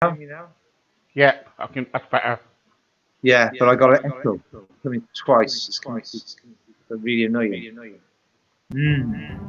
now? Yeah, I can. That's better. Yeah, but I got an echo coming twice. It's coming through. It's really annoying. Mm.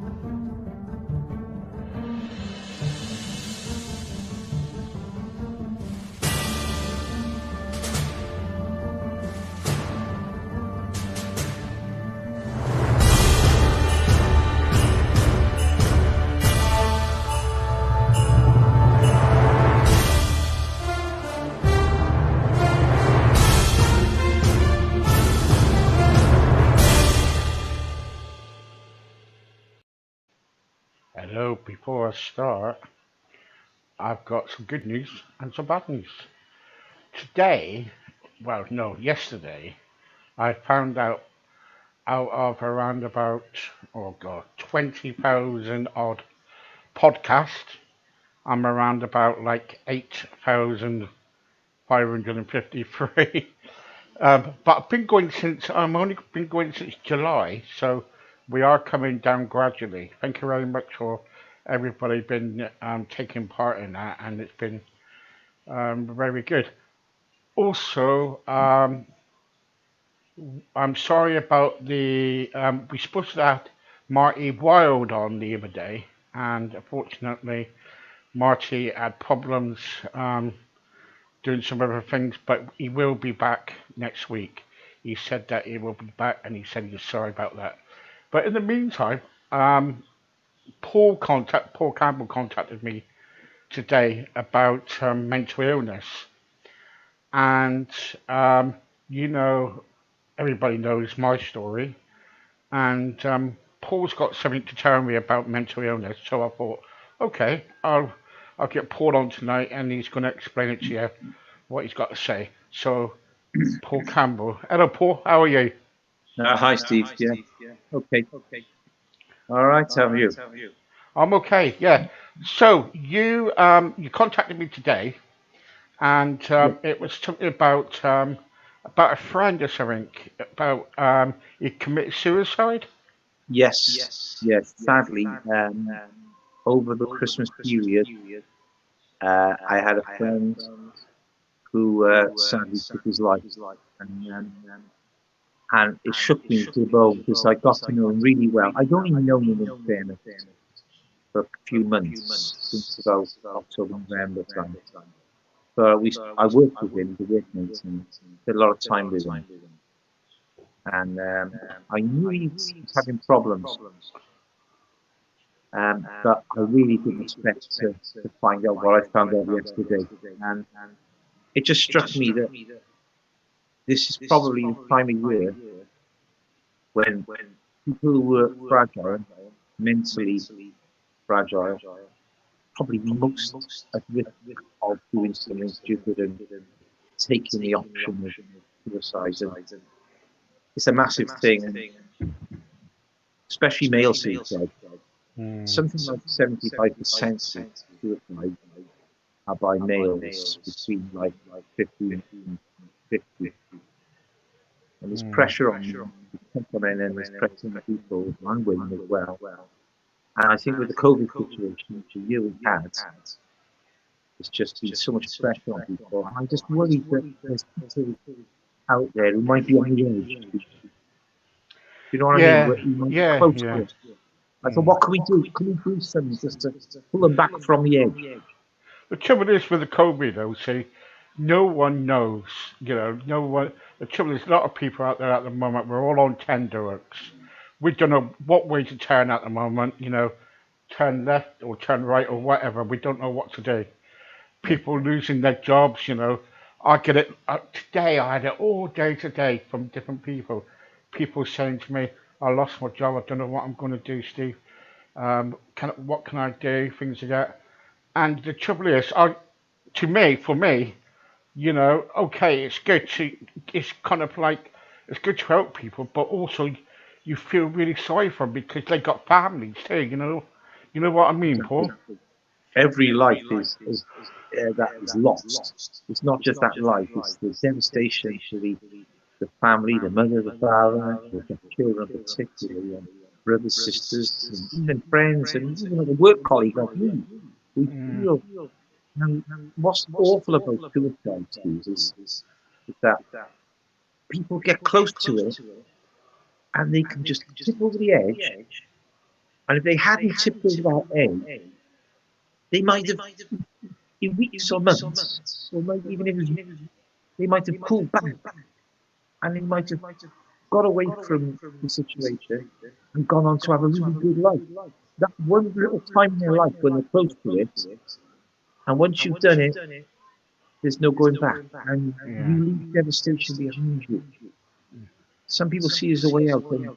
Hello. Before I start, I've got some good news and some bad news. Today, well, no, yesterday, I found out of around about, oh god, 20,000 odd podcasts. I'm around about like 8,553. But I've been going since I'm only been going since July, so we are coming down gradually. Thank you very much for everybody been taking part in that, and it's been very good. Also, I'm sorry about the we supposed to have Marty Wild on the other day, and unfortunately Marty had problems doing some other things, but he will be back next week. He said that he will be back, and he said he's sorry about that. But in the meantime, Paul Campbell contacted me today about mental illness, and um, you know, everybody knows my story, and Paul's got something to tell me about mental illness. So I thought, okay, I'll get Paul on tonight, and he's going to explain it to you what he's got to say. So Paul Campbell. Hello, Paul. How are you? Hi, Steve. Yeah. Okay. All right. How are you? I'm okay. Yeah. So you contacted me today, and Yeah. it was something about a friend or something about he committed suicide. Yes. Yes. Sadly, over the Christmas period, I had a friend who sadly took his life, and um, and it shook me to the bone because I got to know him really well. I'd only known him in fairness for a few months, since about October, November time. So I worked with him, the workmates, and spent a lot of time with him. And I knew he was having problems, but I really didn't expect to find out what I found out yesterday. And it just struck me that this is probably the time of year when people who were fragile, mentally fragile, probably most at risk of doing something stupid and taking the option of suicide. And it's a massive thing, and especially male suicide. Mm, Something like 75% of suicide are by males between like 15 and 50. And there's mm. pressure on them to compliment, and there's pressure on people and women as well. And I think with the COVID situation, which you really had, there's just been so much pressure on people. And I just worry that there's people out there who might be on the edge. You know what I mean? Yeah, Where you might be yeah, close yeah. to it. I thought, Mm. what can we do? Can we do something just to pull them back from the edge? The trouble is with the COVID, though, see, no one knows. No one. The trouble is, a lot of people out there at the moment. We're all on tender hooks. We don't know what way to turn at the moment. Turn left or turn right or whatever. We don't know what to do. Yeah. People losing their jobs. I get it today. I had it all day today from different people. People saying to me, "I lost my job. I don't know what I'm going to do, Steve. What can I do?" Things like that. And the trouble is, for me, okay, it's kind of like, it's good to help people, but also you feel really sorry for them because they got families too. You know what I mean, Exactly. Paul? Every life is that is lost. It's not just that life; it's the devastation to the family, the mother, the father, the children particularly, and brothers, sisters, and even friends, and even like a work colleague like me. We Mm, feel And what's awful about suicide, Steve, is that people get close to it and they can just tip over the edge. And if they hadn't tipped over that edge, they might have, in weeks or months, or maybe even if it was, they might have pulled back and they might have got away from the situation and gone on to have a really good life. That one little time in their life when they're close to it, and once you've done it, there's no going back, and Yeah. you leave devastation behind you. Some people see it as a way out, and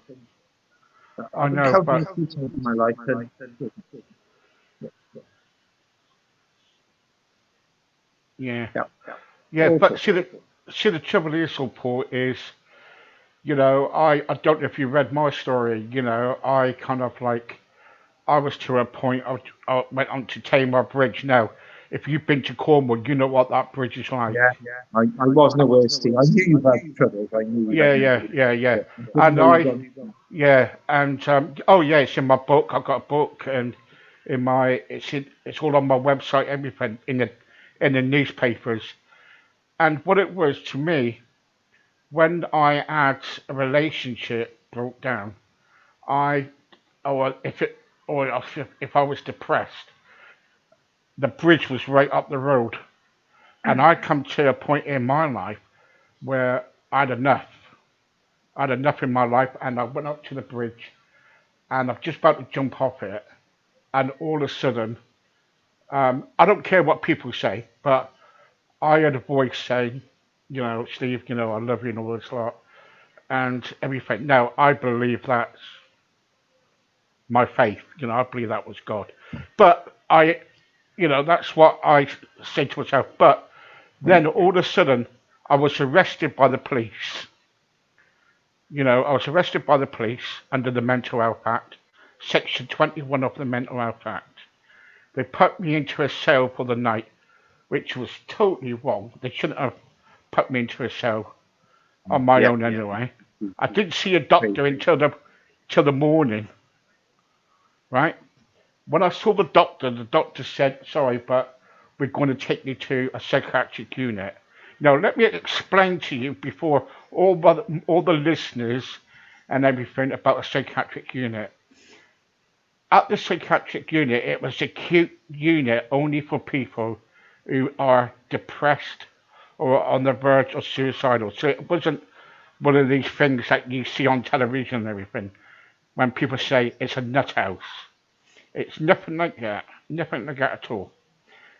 I I've know, encountered but it a few times in my life, and yeah, yeah, yeah. But awful. see the trouble is, Paul, is I don't know if you read my story. I kind of like I was to a point I went on to Tamar Bridge. Now, if you've been to Cornwall, you know what that bridge is like. Yeah, I wasn't aware, Steve. I knew you had troubles. I knew Yeah, you yeah, did. yeah, yeah. Yeah, I didn't And know you got. yeah, and oh yeah, it's in my book. I've got a book, and it's all on my website, everything in the newspapers. And what it was to me, when I had a relationship broke down, I or if it or if I was depressed, the bridge was right up the road, and I come to a point in my life where I had enough. I had enough in my life, and I went up to the bridge, and I'm just about to jump off it, and all of a sudden, I don't care what people say, but I had a voice saying, Steve, I love you and all this lot, and everything. Now, I believe that's my faith. I believe that was God. But that's what I said to myself. But then all of a sudden, I was arrested by the police. I was arrested by the police under the Mental Health Act, Section 21 of the Mental Health Act. They put me into a cell for the night, which was totally wrong. They shouldn't have put me into a cell on my Yeah, own anyway. I didn't see a doctor until the morning, right? When I saw the doctor said, "Sorry, but we're going to take you to a psychiatric unit." Now, let me explain to you before all the listeners and everything about a psychiatric unit. At the psychiatric unit, it was a acute unit only for people who are depressed or on the verge of suicidal. So it wasn't one of these things that you see on television and everything when people say it's a nut house. It's nothing like that. Nothing like that at all.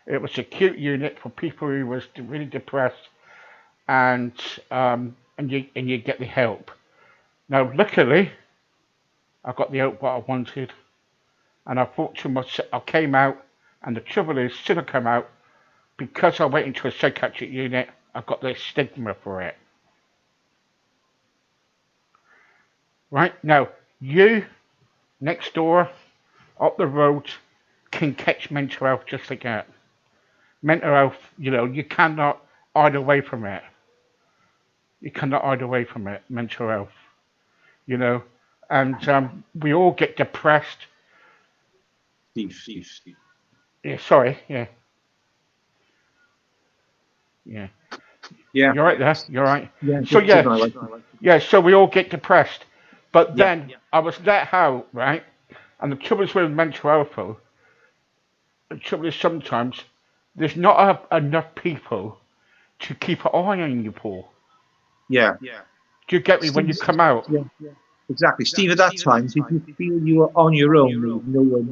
It was a acute unit for people who was really depressed, and you get the help. Now, luckily, I got the help what I wanted, and I thought to myself, I came out, and the trouble is, should I come out, because I went into a psychiatric unit, I got the stigma for it. Right now, you next door, up the road, can catch mental health just like that. Mental health, you cannot hide away from it. You cannot hide away from it. Mental health, you know, and we all get depressed. Steve. Yeah, sorry, yeah, yeah. Yeah, You're right there. You're right. yeah, So just yeah, my life. yeah. So we all get depressed, but Yeah, then I was let out, right? And the trouble is with mental health, though, the trouble is sometimes there's not enough people to keep an eye on you, Paul. yeah. Do you get me when Steve, you come out? yeah, exactly. Steve, at that time, did you feel you were on your own? There was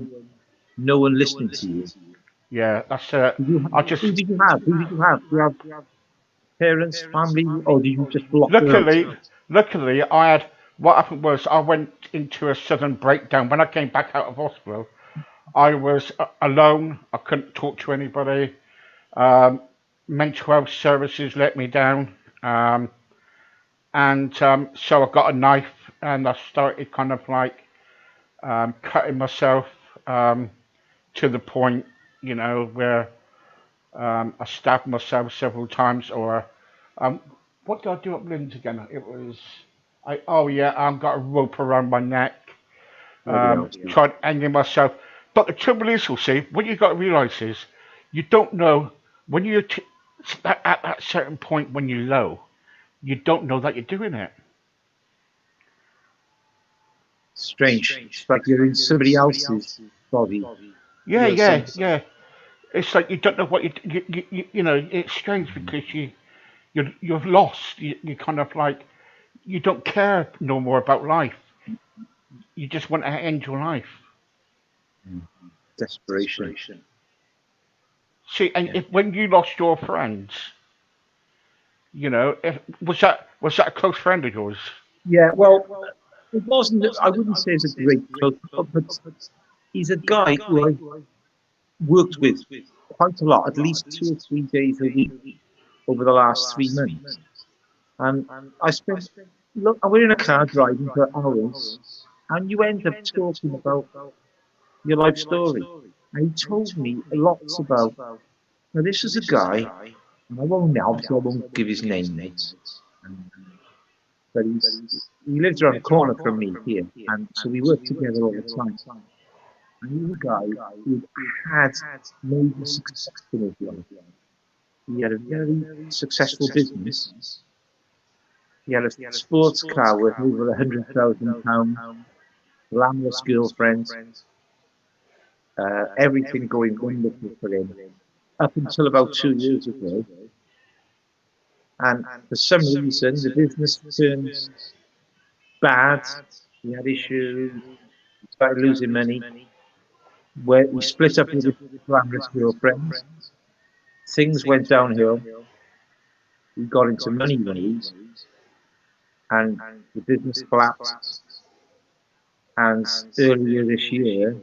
no one listening to you. Yeah, that's it. Did you, I just who did you have? Who did you have? Did you have parents, family, or did you just block it out? luckily, luckily, I had. What happened was I went into a sudden breakdown when I came back out of hospital. I was alone. I couldn't talk to anybody. Um, Mental health services let me down, and so I got a knife and I started kind of like cutting myself um, to the point, where I stabbed myself several times, or um, what did I do at Lynn's again? It was, oh yeah, I've got a rope around my neck, Bloody hell, Steve. tried hanging myself. But the trouble is, you'll see, what you got to realise is, You don't know when you're at that certain point when you're low. You don't know that you're doing it. Strange. It's like you're in somebody else's body. Yeah, You're yeah, some. yeah. It's like you don't know what you know. It's strange because you're lost. You kind of like you don't care no more about life. You just want to end your life. Desperation. See, and Yeah. if when you lost your friends, was that a close friend of yours? Yeah. Well, it wasn't. I wouldn't say it's a great close, but he's a guy who I worked with quite a lot, at least 2 or 3 days a week over the last 3 months. And I spent, look, I was in a car driving for hours, and you end up talking about your life story. And he told me lots about, now this is a guy, and I won't now, obviously I won't give his name out, um, but he lives around the corner from me here, and so we work together all the time. And he was a guy who had major success in his life. He had a very successful business. He had a sports car worth over £100,000, glamorous girlfriend, everything going wonderful for him up until about 2 years ago. And for some reason, the business turned bad. He had issues. He started losing money. Where he split up with his glamorous girlfriend. Things went downhill. He got into money woes, and the business collapsed. And earlier this year,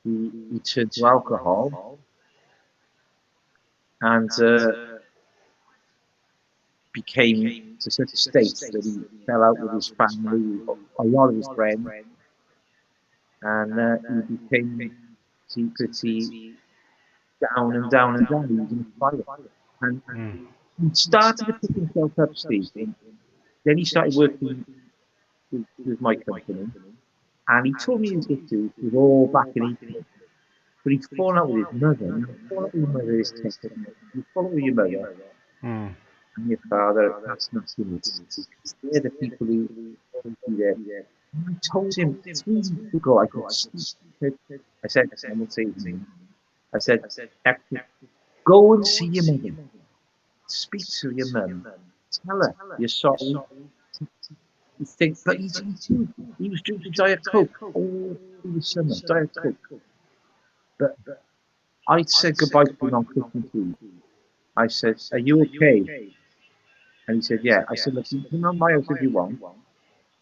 he turned to alcohol, and became to such a state that he fell out with his family, a lot of his friends, and he became pretty down and down and down. He was in a spiral. And Mm. he started to pick himself up, Steve. Then he started working with my company, and he told me his history was all back in Egypt. But he'd fallen out with his mother. Now, falling out with your mother is tough, isn't it? You fall out with your mother Mm. and your father, that's not good. Because they're the people who always be there. And I told him 3 weeks ago, I said, I won't say his name. I said, "Hector, go and see your mother. Speak to your mum. Tell her you're sorry." You think, but he was drinking Diet Coke all through the summer, Diet Coke. But I said goodbye to him on Christmas Eve. I said, "Are you okay?" And he said, "Yeah." I said, "Look, you can come to my house if you want."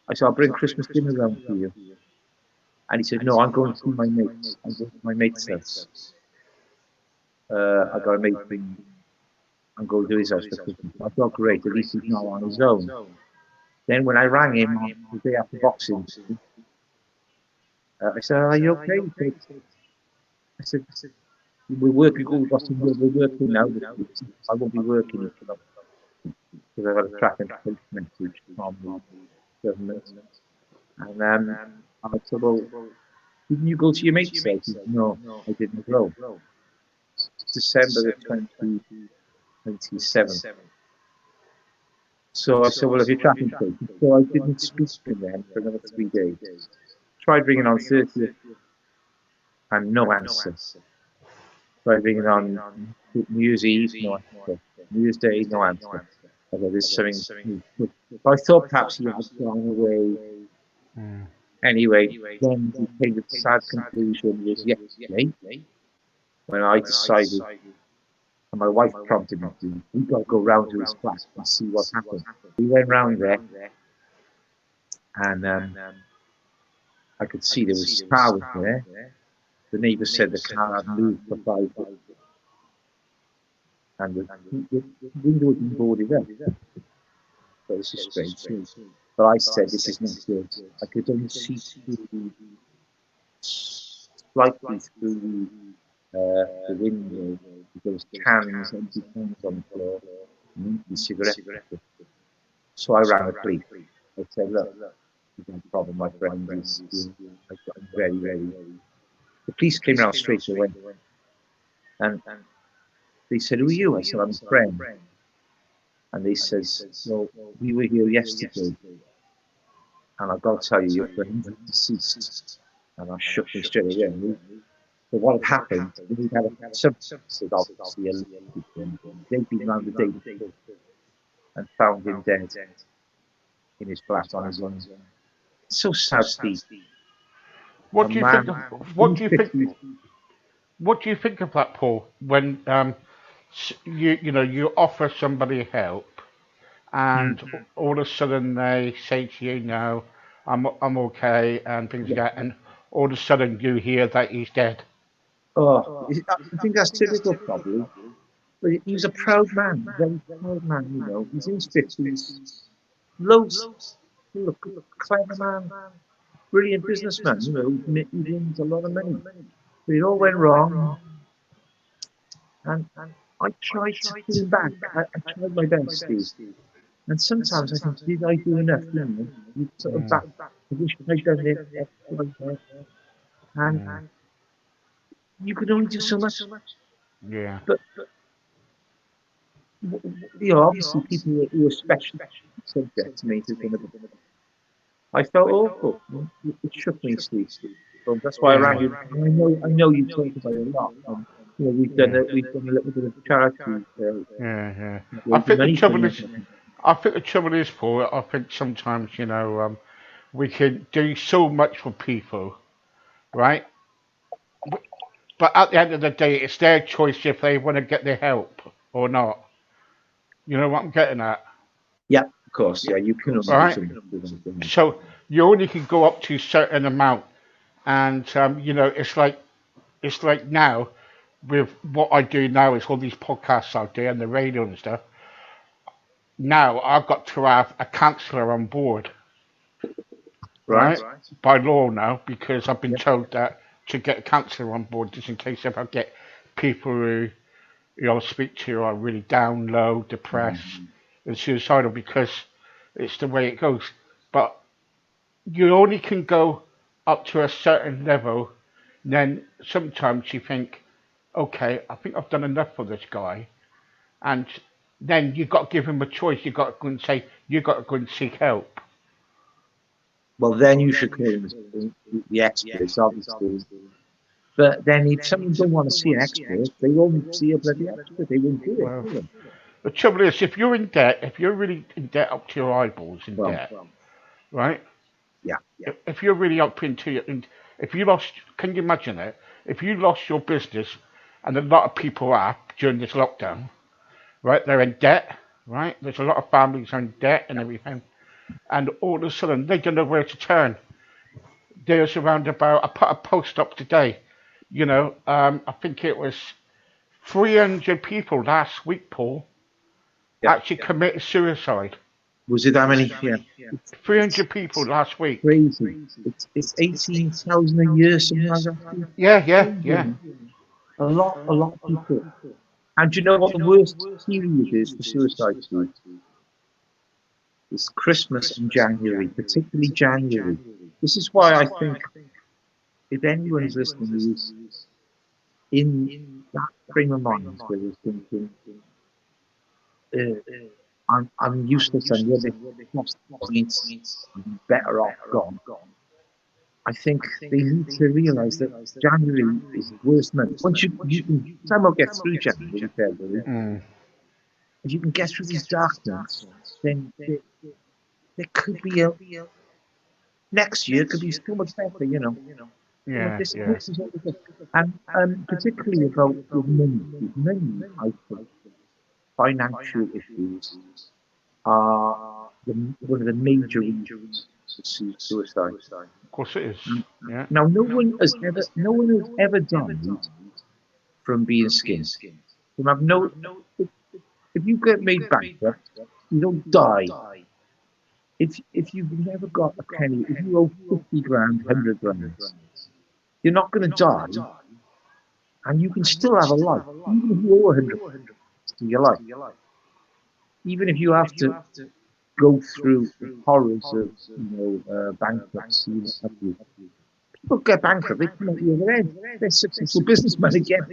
I said, "I'll bring Christmas dinner around for you." And he said, "No, I'm going to see my mates. I'm going to my mate's house. I got a mate thing. I'm going to his house for Christmas." I thought, great, at least he's not on his own. Then when I rang him on the day after Boxing Day, I said, "Are you okay?" I said, "We're working, we're working now this week. I won't be working because I got a track and trace message from the government." And I said, "Well, didn't you go to your mate's house?" He said, "No, I didn't go." It's December the 27th. So I said, "Well, have you tracking taken?" So I didn't speak to him then for another 3 days. Tried ringing on 30th and no answer. Tried ringing on New Year's Eve, no answer. New Year's Day, no answer. I thought there's something. I thought perhaps he had gone away. Mm. Anyway, then we came to the sad conclusion was yesterday when I decided, and my wife prompted me to, we've got to go round to his flat and see what happened. We went round there, and I could see there was car there. The neighbour said the car had moved for 5 days, and the window had been boarded up. So this is strange. But I said, this is not good. I could only see through, slightly through the window. There was cans, empty cans on the floor, and empty cigarette packets. So I rang the police. I said, "Look, we've got a problem. My friend is, I'm very, very." The police came round straight away. And they said, "Who are you?" I said, "I'm a friend." And they says, "Well, we were here yesterday, and I've got to tell you, your friend is deceased." And I shook me straight away. But what had happened, we had a substance that obviously alerted them. They'd been round the day before and found him dead in his flat on his own. It's so sad, Steve. A What do you think? man in What his do you think? 50s. What do you think of that, Paul? When you offer somebody help, Mm. and all of a sudden they say to you, "No, I'm okay," and things like Yeah. that, and all of a sudden you hear that he's dead. Oh, I think that's typical, probably. But he was a proud man, very proud man, you know. He's in his 50s. Loads, look, clever man, brilliant businessman, you know. He wins a lot of money. But it all went wrong, and I tried to pull him back. I tried my best, Steve. And sometimes I think, did I do enough? You know, you sort of Mm, back. I wish I'd done this, X, Y, Z. And mm, you can only do so much. yeah. But you know, obviously, people who are special subject to me who can. I felt awful. It shook me, Steve. So that's why I rang Yeah. you. I know you talk about it a lot. And, you know, Yeah. we've done a little bit of charity, Yeah. Yeah. I raising think the money for trouble them. is, I think the trouble is, Paul. I think sometimes we can do so much for people, right? But at the end of the day, it's their choice if they want to get the help or not. You know what I'm getting at, Yeah, of course. Yeah, you can only do right? so much for them. So you only can go up to a certain amount, and it's like now with what I do now is all these podcasts I do and the radio and stuff. Now I've got to have a counsellor on board, Right? right? By law now, because I've been Yep. told that to get a counsellor on board, just in case if I get people who speak to are really down low, depressed, Mhm. and suicidal, because it's the way it goes. But you only can go up to a certain level, and then sometimes you think, okay, I think I've done enough for this guy, and then you've got to give him a choice. You've got to go and say, you've got to go and seek help. Well, then you should call them the experts, obviously. But then if someone don't want to see an expert, they won't see a bloody expert. They won't do it, Well, will they? the trouble is, if you're in debt, if you're really in debt up to your eyeballs in Well, debt, right? yeah. If you're really up into it, and if you lost, can you imagine it? If you lost your business, and a lot of people are during this lockdown, right? They're in debt, right? There's a lot of families are in debt and everything, and all of a sudden they don't know where to turn. There's around about, I put a post up today, I think it was 300 people last week, Paul, Yeah. actually committed suicide. Was it that many? Yeah. It's 300 people last week. crazy. It's 18,000 a year, something like that. Yeah, yeah, Crazy, you yeah. know. A lot of people. And do you know what the worst period is for suicide, Steve? It's Christmas and January, particularly January. This is why I think if anyone is listening who is in that frame of mind where they're thinking, uh, I'm useless, I'm rubbish, lost points, I'm better off gone. I think they need to realise that January is the worst month. Once you can somehow get through January, February, Mm, if you can get through these dark months, then there could be a next year could be so much better, you know. So much yeah, this yeah. is what we and particularly about with money. With money, I think financial issues are one of the major reasons for suicide. Of course it is. Yeah. Now, no one has ever died from being skinned. From have no, if, if you get made bankrupt, you don't die. If you've never got a penny, if you owe 50 grand, 100 grand, you're not going to die, and you can still have a life, even if you owe 100 to your life. Even if you have to go through the horrors of, bankruptcy, what have you. People get bankrupt, they come out the other end. They're successful businessmen again.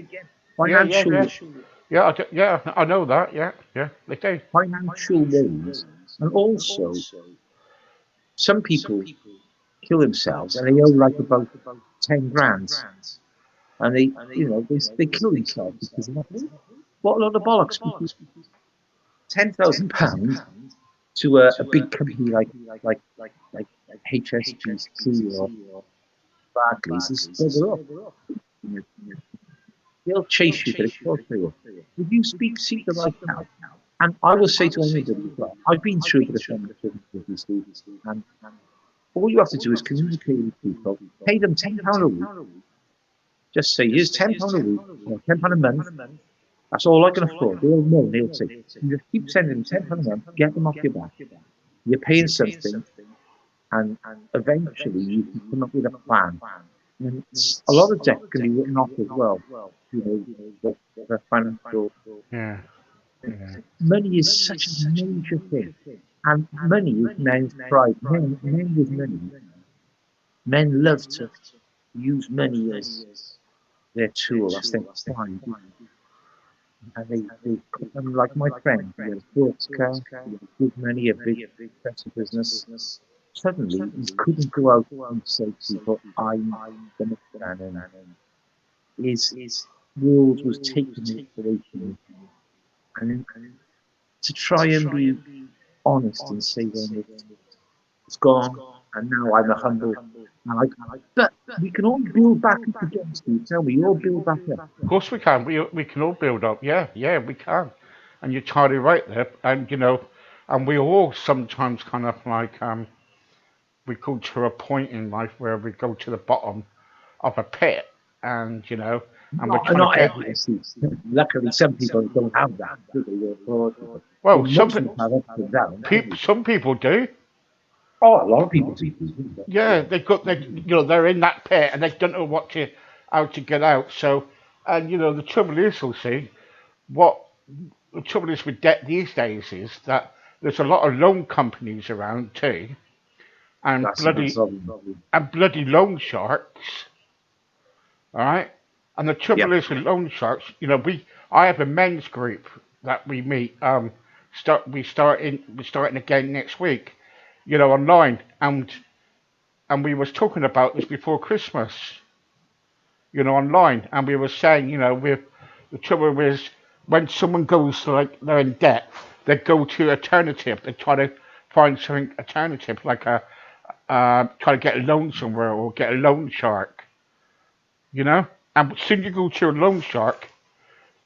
Yeah, yeah, yeah. financial Yeah, yeah, I know that. Yeah, yeah, they do. financial woes, and also some people kill themselves and they owe like about 10 grand, and they kill themselves because of that. What a lot of bollocks! Because £10,000 to a big company like like HSBC or Barclays is bugger off. You know, they'll chase you to the court for you. If you seek the right help, and I will say to anybody as well, I've been through a bit of financial difficulty, and all you have to do is communicate with people, pay them £10 a week, just say, here's £10 a week, or £10 a month, that's all I can afford. They'll know, they'll say, you just keep sending them £10 a month, get them off your back. You're paying something, and eventually you can come up with a plan. And a lot of debt can be written off as well. The financial. Yeah, yeah, Money is such a major thing, and money is men's pride. Men with money, men love to use money as their tool, as their pride. And and like my friend, he had a sports car, he had good money, a big successful business. Suddenly, he couldn't go out and say to people, I'm the next man. And his world was taken away from him. And to try and be honest and say, well, it's gone, and now I'm a humble. But we can all build back up again, Steve. Tell me, all build back up. of course we can. We can all build up. Yeah, yeah, we can. And you're totally right there. And and we all sometimes kind of like we go to a point in life where we go to the bottom of a pit, and and we're trying to Not get. everyone, Steve. Luckily, some people don't have that. Do they? Well, But most of us have ups and downs, don't we? some people do. Oh, a lot of people do. Yeah, they're in that pit and they don't know how to get out. So, and the trouble is, you'll see, what the trouble is with debt these days is that there's a lot of loan companies around too, and That's a big problem. bloody loan sharks. All right, and the trouble Yep. is with loan sharks, I have a men's group that we meet. We're starting again next week, online, and we was talking about this before Christmas, online, and we were saying, the trouble is when someone goes like they're in debt, they go to alternative. They try to find something alternative, like try to get a loan somewhere or get a loan shark, you know. And as soon as you go to a loan shark,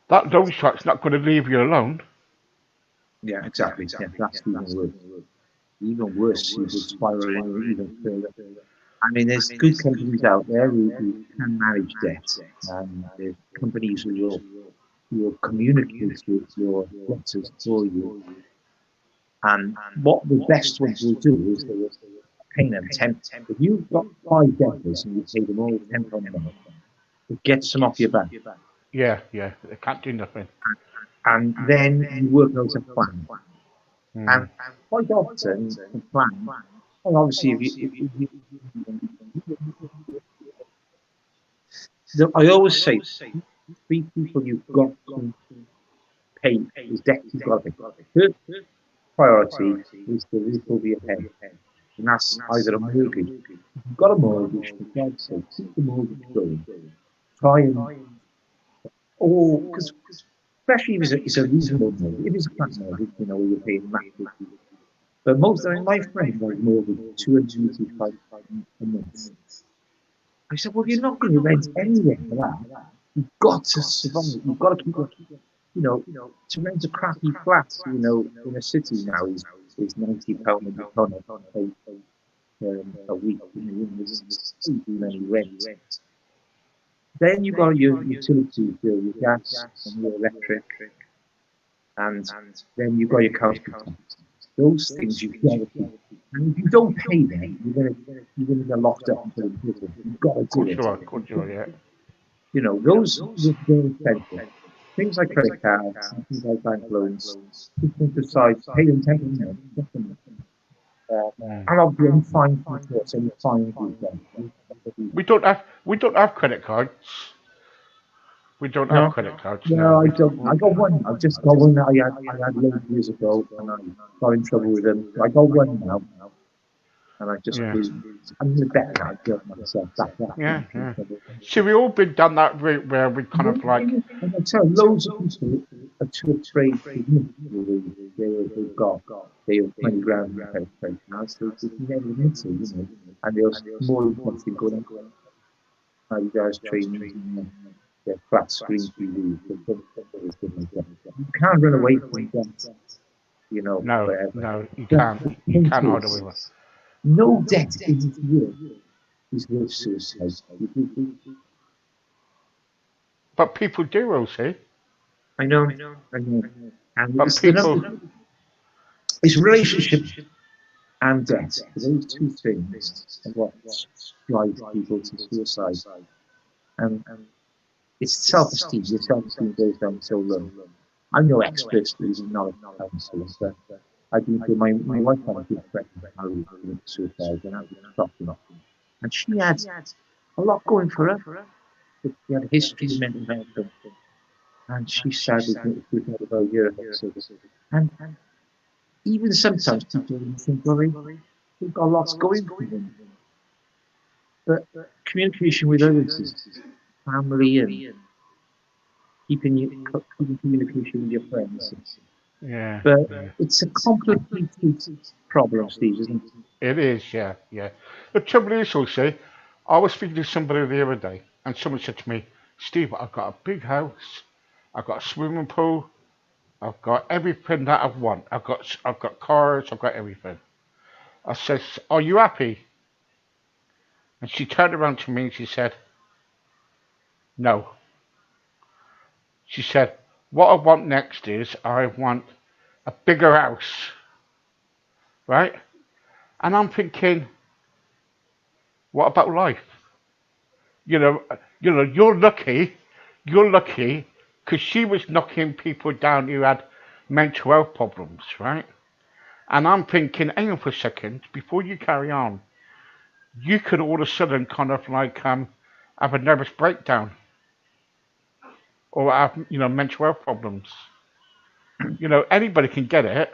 that loan shark's not going to leave you alone. Yeah, exactly. Yeah, that's even worse. Even worse, you would spiral in even further. I mean, there's good companies out there who can manage debt. There's companies who will communicate with your debtors for you. And what the best ones will do is they will pay them 10. If you've got 5 debtors and you pay them all £10 a month, it gets them off your back. Yeah, yeah, they can't do nothing. And then you work out a plan. Mm. And quite often, the plan, well, obviously, if you I always say, 3 people you've got to pay is debt you've got to pay. First priority is the roof over your head, and that's either a mortgage. If you've got a mortgage, for God's sake, keep the mortgage going. Try and, because especially if it's a reasonable mortgage, if it's a flat mortgage, where you're paying massive. But I mean, my friend has a mortgage 285 a month. I said, well, you're not going to rent anywhere for that. You've got to survive. You've got to keep it. To rent a crappy flat, in a city now is £90 a week. There's too many rent. Then you've got your utilities bill, your gas and your electric, and then you've got your council tax. Those things you've got to keep. And if you don't pay them, you're gonna get locked up and put in prison. You've got to Of do course it. you are, of course you are, yeah. Those are very expensive. Things like credit cards, and things like bank loans. People decide pay them 10%. Mm. And I'll be fine for it, so you find these guys. We don't have credit cards. We don't have No, credit cards, no. no, I don't. I got one. I just got one that I had loads of years ago, and I got in trouble with them. So I got one now, and I just Yeah, do. I'm gonna bet that I built myself back up. yeah, Into yeah. trouble. See, we all been down that route where we kind of like, And I tell you, loads of people are too afraid to admit they've got they have 20 grand in credit card cards. They can never admit it, and they're more interested in going, how you guys trainings and their flat screen TVs. You can't run away from that, no, forever. no, you But can't, the you point can't order with it. is, no debt in this world is worth suicide. But people do, Rosie. I know, I know. And But it's the people, number, it's relationship and debt. Those two things are what drive people to suicide. And it's self-esteem. Your self-esteem goes down so low. I'm no expert, even not a counselor, but I've been through my wife had a good friend who committed suicide and I was shocking. And she had a lot going for her. She had a history of mental health and she sadly committed suicide about a year ago. And even sometimes people think, well, they've got lots going for them. But communication with others is family and keeping communication with your friends. yeah, But yeah. it's a complicated problem, Steve, isn't it? It is, yeah, yeah. The trouble is, Rosie, I was speaking to somebody the other day, and someone said to me, Steve, I've got a big house, I've got a swimming pool, I've got everything that I want. I've got cars, I've got everything. I says, are you happy? And she turned around to me and she said, no. She said, what I want next is I want a bigger house, right? And I'm thinking, what about life? You know, you're lucky, because she was knocking people down who had mental health problems, right? And I'm thinking, hang on for a second, before you carry on, you could all of a sudden kind of like have a nervous breakdown or have mental health problems. Anybody can get it,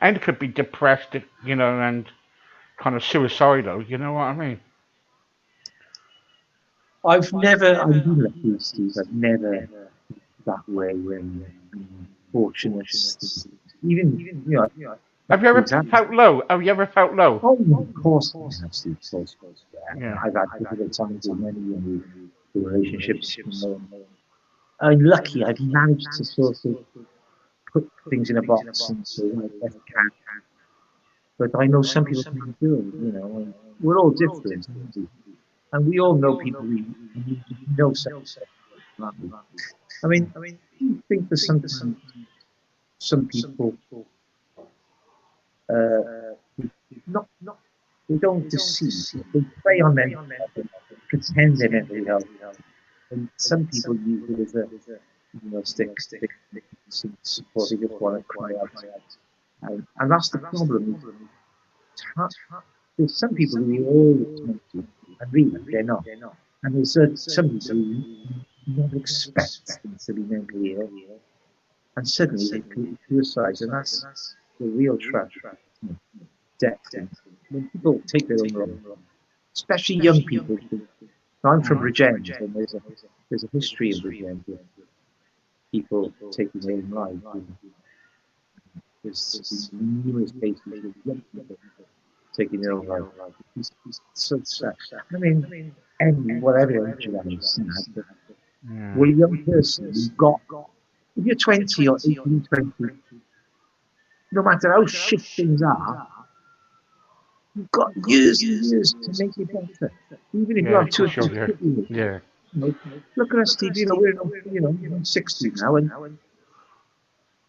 and could be depressed, and kind of suicidal. You know what I mean? I've been lucky, Steve. I've never that way when fortunate. Even, Have you ever things happen. felt low? Have you ever felt low? Oh, of course, I have, Steve. Of course. Yeah. Yeah. I've had difficult times with many relationships. I'm lucky. I've managed to sort of put things in a box and say, right, best can. But I know some people can't do it, and we're all different, aren't we? And we all know people we know some, aren't we? I mean, I think that sometimes some people, uh, not they don't deceive, they play on mental health and pretend they're mentally healthy. And some people use it as a, stick some support. They just want to cry out. And that's the problem. There's some people who are always mental, and really they're not. And there's some people who never expect them to be mentally ill, and suddenly they commit suicide, and that's the real tragedy. Death. When people take their own life, especially young people. I'm from Mm. Bridgend, and there's a history in Bridgend of people taking their own lives. There's numerous cases of young people taking their own life. It's so sad. I mean, whatever age you are, it's sad, but Yeah. we're a young person. If you're 20 or 18, 20, no matter how shit things are, you've got years and years to make it better. Even if you Yeah, have two for or sure. three Yeah. years. Yeah. Look at us, Steve. We're 60 now, and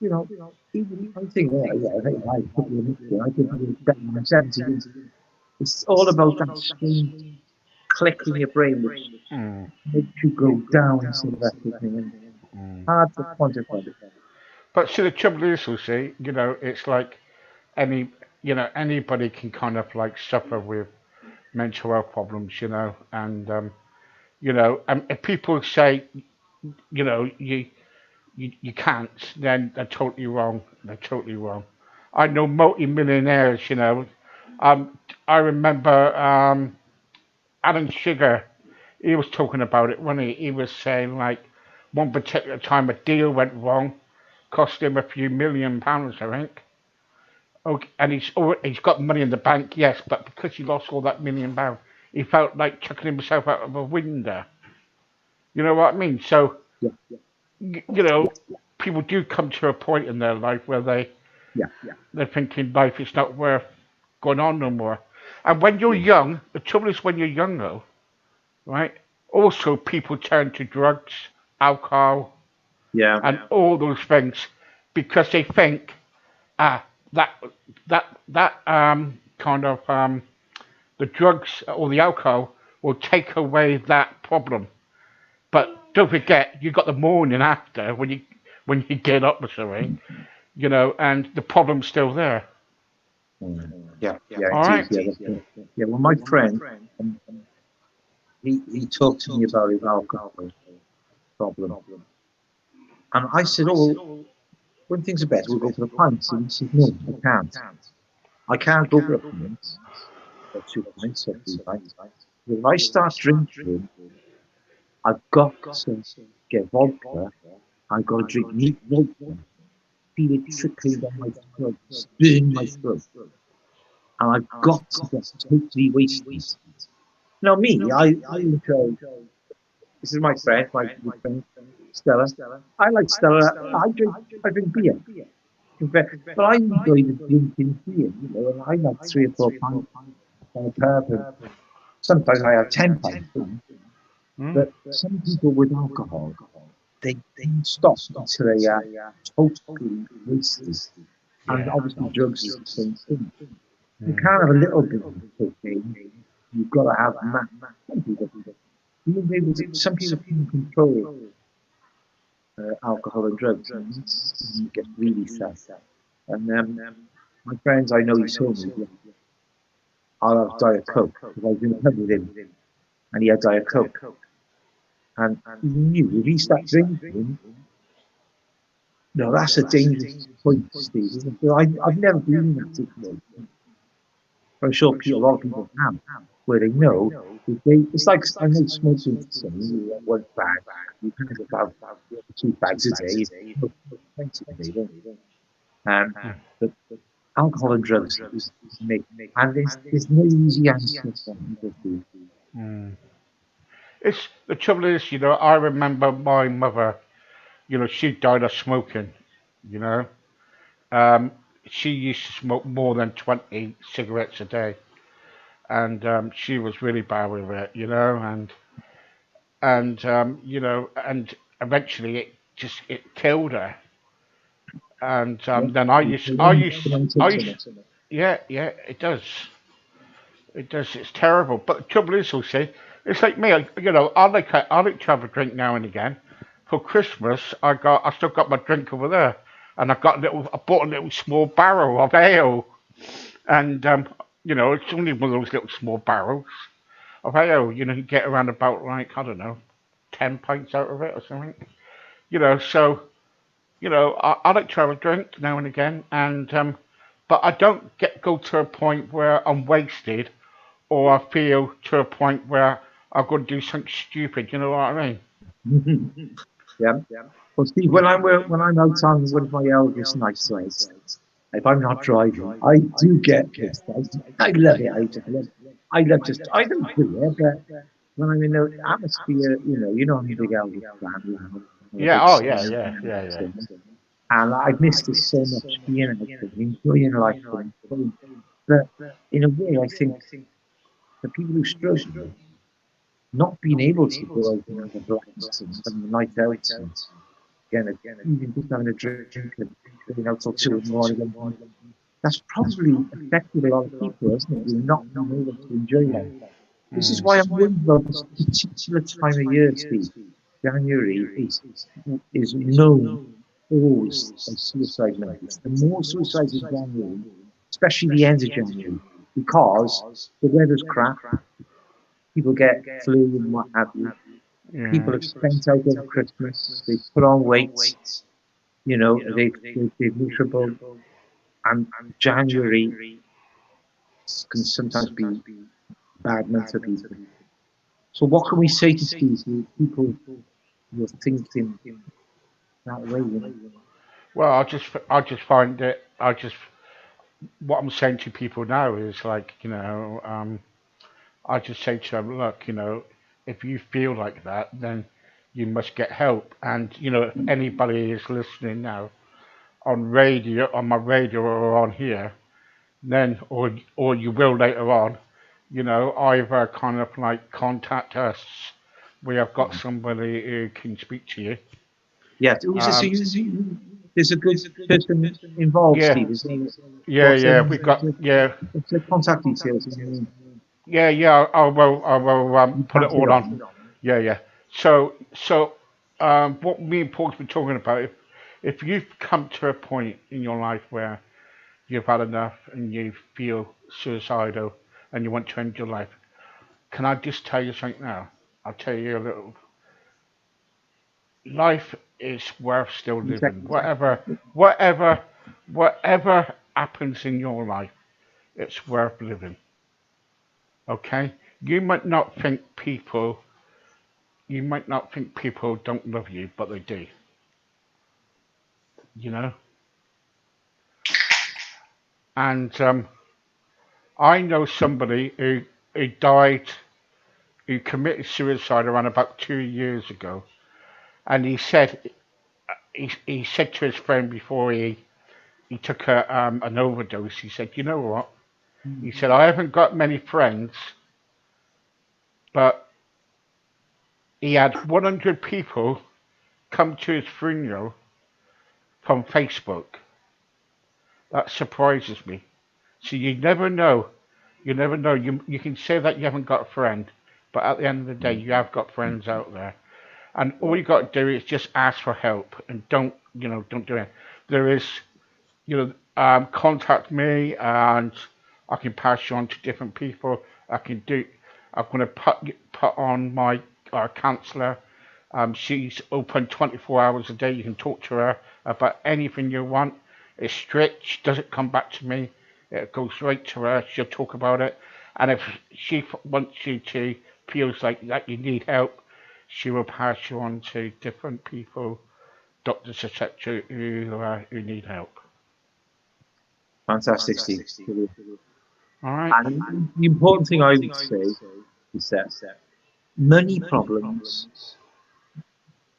even I think, I think I put you in it. I think I was better than 70. It's all about that strange click in your brain which Mm. makes you go down instead of up, and Mm. hard to quantify. But see, the trouble is, you see, it's like any, anybody can kind of like suffer with mental health problems, and And if people say, you know, you can't, then they're totally wrong. They're totally wrong. I know multi-millionaires. I remember Alan Sugar. He was talking about it when he was saying like one particular time a deal went wrong, cost him a few £1 million, I think. Okay, and he's got money in the bank, yes, but because he lost all that £1 million, he felt like chucking himself out of a window. You know what I mean? So Yeah, you yeah, know, people do come to a point in their life where yeah, they're thinking life is not worth going on no more. And when you're young, the trouble is when you're young though, right? Also, people turn to drugs, alcohol, yeah, and all those things because they think ah that that kind of the drugs or the alcohol will take away that problem. But don't forget, you got the morning after when you get up or something, and the problem's still there. yeah, yeah, All it is. right. Yeah, yeah. Well, my friend, um, he talked to me about his alcohol problem, and I said, "Oh, well, when things are better, we'll go for the pints." And he said, "No, I can't. I can't go for a pint or 2 pints or 3 pints. If I start drinking, I've got to get vodka. I've got to drink neat vodka, feel it trickling down my throat, burn my throat, and I've got to get totally wasted." Now, me, I enjoy. This is my friend, my good friend, Stella. I like Stella. I drink beer. But I enjoy the drinking beer, and I have 3 or 4 pints on a pub, and sometimes I have 10 pints. Mm. But some people with alcohol, they don't stop until they are totally wasted. And Yeah. obviously, drugs is the same thing. You Mm. can't have a little bit of cocaine. You've got to have mass. Some people, being able to, some people can control alcohol and drugs, and that's when it gets really sad. And my friends, I know he told me, "Yeah, I'll have Diet Coke," because I was in a pub with him, and he had Diet Coke, and he knew if he started drinking, no, that's a dangerous point, Steve, isn't it? I've never been in that situation. I'm sure a lot of people have, where they know if it's like I know smoking for some, you have 1 bag, you kind of about 2 bags a day, you smoke 20 a day, don't you? But alcohol and drugs is make, and there's no easy answer for either, Steve. Mm. It's the trouble is, I remember my mother. She died of smoking. You know, um, she used to smoke more than 20 cigarettes a day, and she was really bad with it. And eventually it killed her. And Yeah. then I used, yeah, yeah, it does. It does. It's terrible. But the trouble is, also, it's like me. I like to have a drink now and again. For Christmas, I still got my drink over there, and I bought a little small barrel of ale, and it's only one of those little small barrels of ale. You get around about like I don't know, 10 pints out of it or something. So I like to have a drink now and again, and but I don't go to a point where I'm wasted or I feel to a point where I've got to do something stupid. You know what I mean? Yeah. Well, Steve, when I'm out on one of my eldest nights out, if I'm not driving, I do get pissed. I love it. I love just, I don't do it, but when I'm in the atmosphere, I'm a big Elvis fan, I'm a Yeah. big Oh, yeah, Sting yeah, fan, yeah, yeah. and I've missed this so much, being out and enjoying life and enjoying, but in a way, I think the people who struggle, not being able to go out and have a blast and having a night out and again, even just having a drink and going out till 2 in the morning, that's probably affected a lot of people, hasn't it? You're not being able to enjoy life. This is Mm. why I'm worried about this particular time of year, Steve. January is known always as suicide numbers. The more suicides in January, especially the end of January, because the weather's crap, people get flu and what have you. Yeah. People have spent out over Christmas. They put on weight. They're miserable, and January can sometimes be bad month for people. So what can we say to people who are thinking that way? Well, I just find it. What I'm saying to people now is like, I just say to them, look, if you feel like that, then you must get help. And if anybody is listening now on my radio or on here, then or you will later on, either kind of like contact us. We have got somebody who can speak to you. Yeah. So there's a good person involved, Yeah, Steve. Is there, yeah, yeah. what's the contact details? Yeah. I will You put it pass it all on. on. Yeah, yeah. So, what me and Paul's been talking about, if you've come to a point in your life where you've had enough and you feel suicidal and you want to end your life, can I just tell you something now? I'll tell you a little. Life is worth still living. Exactly. Whatever happens in your life, it's worth living. Okay? You might not think people, you might not think people don't love you, but they do. You know. And I know somebody who died, who committed suicide around about 2 years ago, and he said to his friend before he took an overdose. He said, "You know what?" He said, "I haven't got many friends, but he had 100 people come to his funeral from Facebook. That surprises me. So you never know. You never know. You can say that you haven't got a friend, but at the end of the day, you have got friends out there. And all you got to do is just ask for help and don't do it. There is, contact me and I can pass you on to different people. I can do. I'm going to put on my counsellor. She's open 24 hours a day. You can talk to her about anything you want. It's strict. She doesn't come back to me. It goes straight to her. She'll talk about it. And if she wants you to, feels like that you need help, she will pass you on to different people, doctors, etc., who need help. Fantastic, Steve. Brilliant. All right. And the important thing I would say is that money problems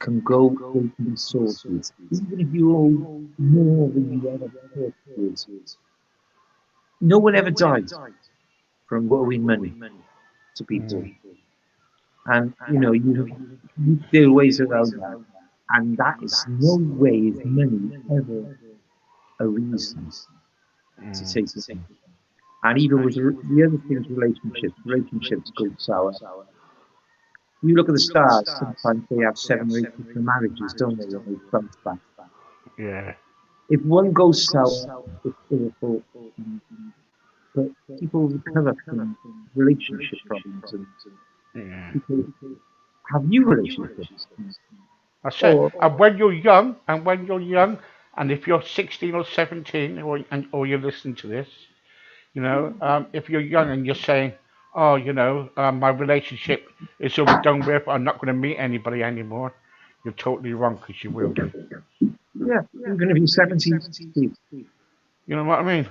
they can be sorted. Even if you owe more than you ever thought you would. No one ever died from owing money to people. Mm. And, there are ways around that. And that is no way is money ever a reason to Mm. take money. And even with the other things, relationships go sour. You look at the stars, sometimes they have 7 or 8 different marriages, don't they, when they bounce back. Yeah. If one goes sour, it's awful. But people recover from relationship problems, and Yeah. people have new relationships. I said, Or, and if you're 16 or 17, or you're listening to this, if you're young and you're saying, oh, my relationship is all done with, I'm not going to meet anybody anymore, you're totally wrong because you will do. yeah, even if you're 70, You know what I mean?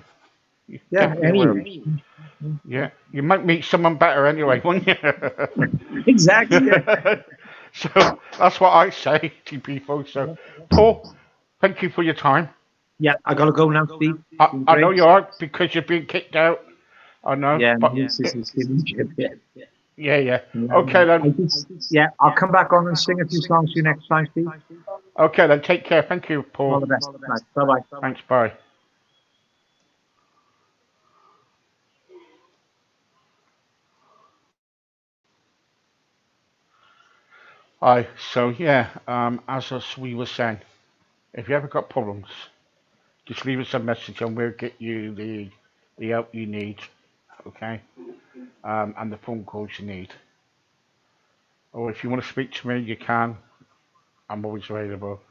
You yeah, definitely any will. age. Yeah, you might meet someone better anyway, won't you? Exactly, yeah. So that's what I say to people. So, Paul, thank you for your time. Yeah, I gotta go now, Steve. I, Been I know great. you are because you're being kicked out. I know, Yeah, but my niece is giving me shit, yeah. yeah, yeah. Yeah, Okay then. yeah, I'll come back on and sing a few songs for you next time, Steve. Okay then. Take care. Thank you, All Paul. the best. Right, bye bye. Thanks. Bye. Hi. So yeah, we were saying, if you ever got problems, just leave us a message and we'll get you the help you need. Okay. And the phone calls you need. Or if you want to speak to me, you can. I'm always available.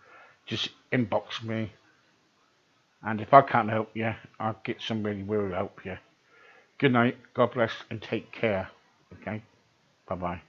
Just inbox me. And if I can't help you, I'll get somebody who will help you. Good night. God bless and take care. Okay? Bye bye.